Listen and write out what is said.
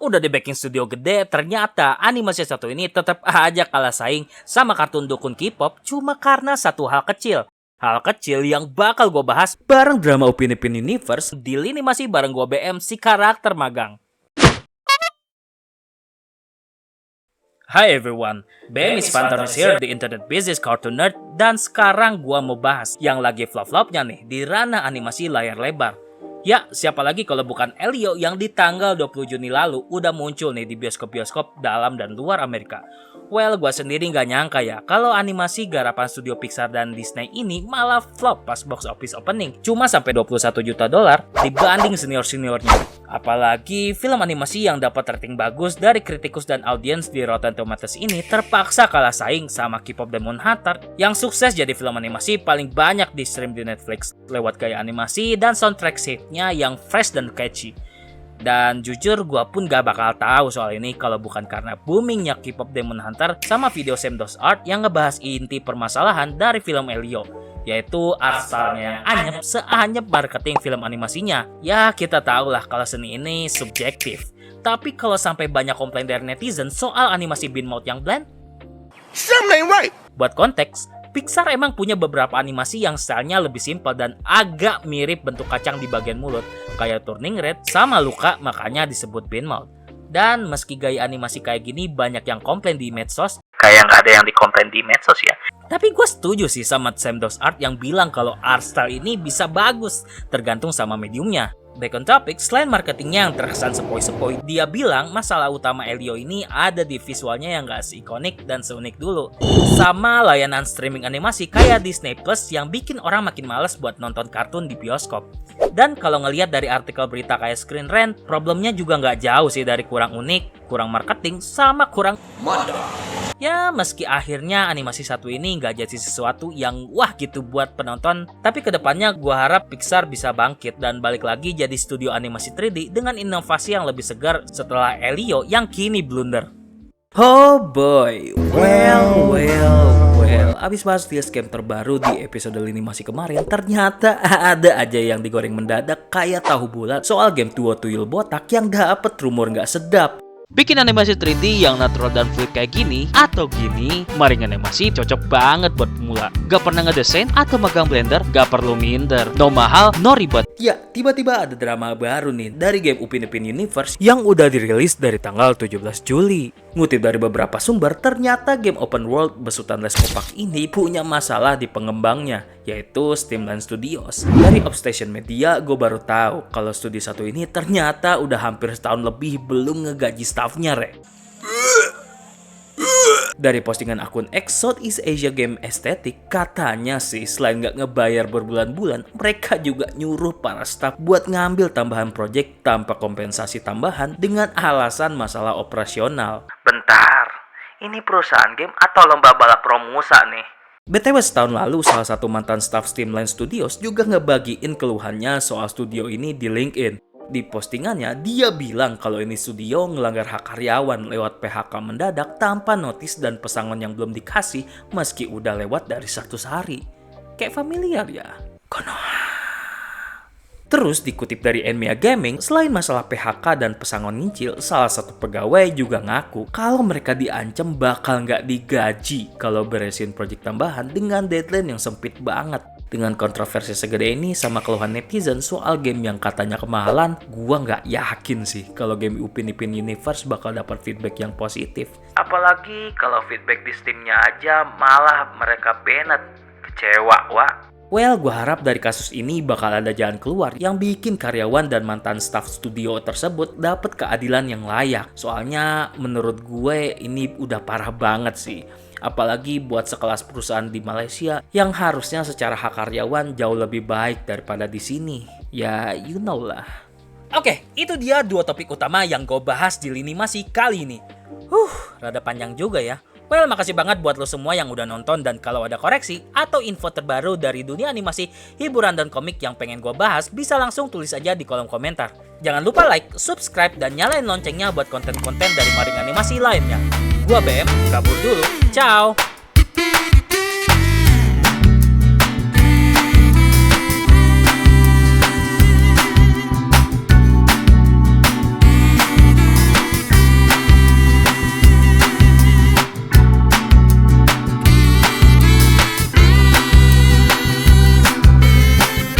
Udah di backing studio gede, ternyata animasi satu ini tetap aja kalah saing sama kartun dukun K-pop cuma karena satu hal kecil. Hal kecil yang bakal gue bahas bareng drama Upin Ipin Universe di lini masih bareng gue BM si karakter magang. Hi everyone, BM is Fantanis here, the internet business cartoon nerd, dan sekarang gua mau bahas yang lagi flop-flopnya nih di ranah animasi layar lebar. Ya, siapa lagi kalau bukan Elio yang di tanggal 20 Juni lalu udah muncul nih di bioskop-bioskop dalam dan luar Amerika. Well, gua sendiri nggak nyangka ya kalau animasi garapan studio Pixar dan Disney ini malah flop pas box office opening. Cuma sampai 21 juta dolar dibanding senior-seniornya. Apalagi film animasi yang dapat rating bagus dari kritikus dan audiens di Rotten Tomatoes ini terpaksa kalah saing sama K-pop Demon Hunter yang sukses jadi film animasi paling banyak di stream di Netflix lewat gaya animasi dan soundtrack hitsnya yang fresh dan catchy. Dan jujur gue pun gak bakal tahu soal ini kalau bukan karena boomingnya K-pop Demon Hunter sama video Semdos Art yang ngebahas inti permasalahan dari film Elio, yaitu art style-nya yang anyep seanyep marketing film animasinya. Ya kita tahu lah kalau seni ini subjektif. Tapi kalau sampai banyak komplain dari netizen soal animasi Bean Mode yang bland, something right. Buat konteks, Pixar emang punya beberapa animasi yang stylenya lebih simpel dan agak mirip bentuk kacang di bagian mulut, kayak Turning Red sama Luka, makanya disebut Bean Mode. Dan meski gaya animasi kayak gini banyak yang komplain di medsos, kayak nggak ada yang dikomplain di medsos ya. Tapi gue setuju sih sama Semdos Art yang bilang kalau art style ini bisa bagus, tergantung sama mediumnya. Back on topic, selain marketingnya yang terkesan sepoi-sepoi, dia bilang masalah utama Elio ini ada di visualnya yang gak seikonik dan seunik dulu. Sama layanan streaming animasi kayak Disney Plus yang bikin orang makin males buat nonton kartun di bioskop. Dan kalau ngelihat dari artikel berita kayak Screen Rant, problemnya juga gak jauh sih dari kurang unik, kurang marketing, sama kurang modal. Ya, meski akhirnya animasi satu ini nggak jadi sesuatu yang wah gitu buat penonton, tapi kedepannya gua harap Pixar bisa bangkit dan balik lagi jadi studio animasi 3D dengan inovasi yang lebih segar setelah Elio yang kini blunder. Oh boy, well, abis bahas vs game terbaru di episode lini masih kemarin, ternyata ada aja yang digoreng mendadak kayak tahu bulat soal game Tuo Tuyul Botak yang dapet rumor nggak sedap. Bikin animasi 3D yang natural dan fluid kayak gini atau gini, Maring Animasi cocok banget buat pemula. Gak pernah ngedesain atau megang blender, gak perlu minder. No mahal, no ribet. Ya, tiba-tiba ada drama baru nih dari game Upin Ipin Universe yang udah dirilis dari tanggal 17 Juli. Ngutip dari beberapa sumber, ternyata game open world besutan les opak ini punya masalah di pengembangnya, yaitu Streamline Studios. Dari Obstation Media, gue baru tahu kalau studio satu ini ternyata udah hampir setahun lebih belum ngegaji staffnya, re. Dari postingan akun X Southeast Asia Game Aesthetic, katanya sih selain nggak ngebayar berbulan-bulan, mereka juga nyuruh para staff buat ngambil tambahan project tanpa kompensasi tambahan dengan alasan masalah operasional. Bentar, ini perusahaan game atau lomba balap Romusa nih? BTW setahun lalu salah satu mantan staff Streamline Studios juga ngebagiin keluhannya soal studio ini di LinkedIn. Di postingannya, dia bilang kalau ini studio ngelanggar hak karyawan lewat PHK mendadak tanpa notis dan pesangon yang belum dikasih meski udah lewat dari 100 hari. Kayak familiar ya? Konoha. Terus dikutip dari Enmia Gaming, selain masalah PHK dan pesangon nyicil, salah satu pegawai juga ngaku kalau mereka diancam bakal nggak digaji kalau beresin proyek tambahan dengan deadline yang sempit banget. Dengan kontroversi segede ini sama keluhan netizen soal game yang katanya kemahalan, gua nggak yakin sih kalau game Upin Ipin Universe bakal dapat feedback yang positif. Apalagi kalau feedback di Steam-nya aja malah mereka banned. Kecewa, wak. Well, gue harap dari kasus ini bakal ada jalan keluar yang bikin karyawan dan mantan staff studio tersebut dapat keadilan yang layak. Soalnya menurut gue ini udah parah banget sih. Apalagi buat sekelas perusahaan di Malaysia yang harusnya secara hak karyawan jauh lebih baik daripada di sini. Ya, you know lah. Oke, itu dia dua topik utama yang gue bahas di lini masih kali ini. Rada panjang juga ya. Well, makasih banget buat lo semua yang udah nonton, dan kalau ada koreksi atau info terbaru dari dunia animasi, hiburan, dan komik yang pengen gue bahas, bisa langsung tulis aja di kolom komentar. Jangan lupa like, subscribe, dan nyalain loncengnya buat konten-konten dari Maring Animasi lainnya. Gua BM, kabur dulu. Ciao!